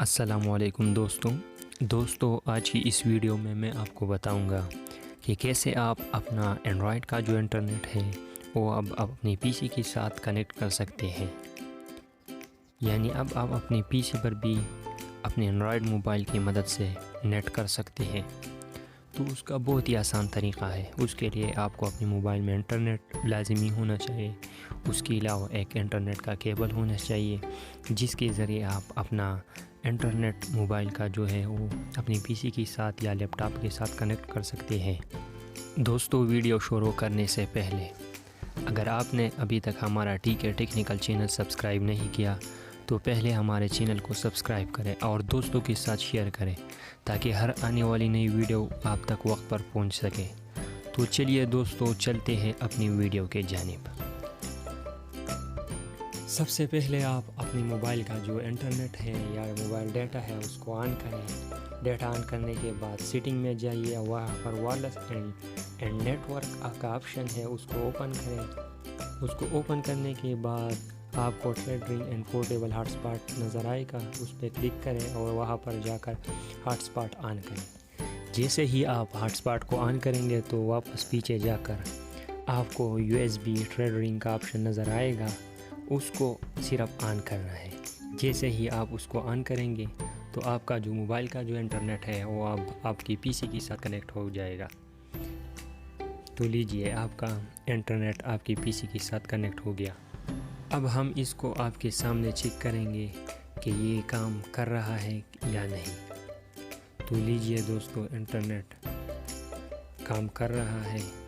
السلام علیکم دوستوں آج کی اس ویڈیو میں آپ کو بتاؤں گا کہ کیسے آپ اپنا اینڈرائڈ کا جو انٹرنیٹ ہے وہ اب اپنی پی سی کے ساتھ کنیکٹ کر سکتے ہیں۔ یعنی اب آپ اپنی پی سی پر بھی اپنے اینڈرائڈ موبائل کی مدد سے نیٹ کر سکتے ہیں۔ تو اس کا بہت ہی آسان طریقہ ہے۔ اس کے لیے آپ کو اپنے موبائل میں انٹرنیٹ لازمی ہونا چاہیے، اس کے علاوہ ایک انٹرنیٹ کا کیبل ہونا چاہیے جس کے ذریعے آپ اپنا انٹرنیٹ موبائل کا جو ہے وہ اپنی پی سی کے ساتھ یا لیپ ٹاپ کے ساتھ کنیکٹ کر سکتے ہیں۔ دوستو ویڈیو شروع کرنے سے پہلے اگر آپ نے ابھی تک ہمارا ٹیکنیکل چینل سبسکرائب نہیں کیا تو پہلے ہمارے چینل کو سبسکرائب کریں اور دوستوں کے ساتھ شیئر کریں تاکہ ہر آنے والی نئی ویڈیو آپ تک وقت پر پہنچ سکے۔ تو چلیے دوستو چلتے ہیں اپنی ویڈیو کے جانب۔ سب سے پہلے آپ اپنی موبائل کا جو انٹرنیٹ ہے یا موبائل ڈیٹا ہے اس کو آن کریں۔ ڈیٹا آن کرنے کے بعد سیٹنگ میں جائیے، وہاں پر وائرلیس اینڈ نیٹ ورک کا آپشن ہے، اس کو اوپن کریں۔ اس کو اوپن کرنے کے بعد آپ کو trading and portable hotspot نظر آئے گا، اس پہ کلک کریں اور وہاں پر جا کر ہاٹ اسپاٹ آن کریں۔ جیسے ہی آپ ہاٹ اسپاٹ کو آن کریں گے تو واپس پیچھے جا کر آپ کو USB ٹریڈنگ کا آپشن نظر آئے گا، اس کو صرف آن کرنا ہے۔ جیسے ہی آپ اس کو آن کریں گے تو آپ کا جو موبائل کا جو انٹرنیٹ ہے وہ آپ کی پی سی کے ساتھ کنیکٹ ہو جائے گا۔ تو لیجئے آپ کا انٹرنیٹ آپ کی پی سی کے ساتھ کنیکٹ ہو گیا۔ اب ہم اس کو آپ کے سامنے چیک کریں گے کہ یہ کام کر رہا ہے یا نہیں۔ تو لیجئے دوستو انٹرنیٹ کام کر رہا ہے۔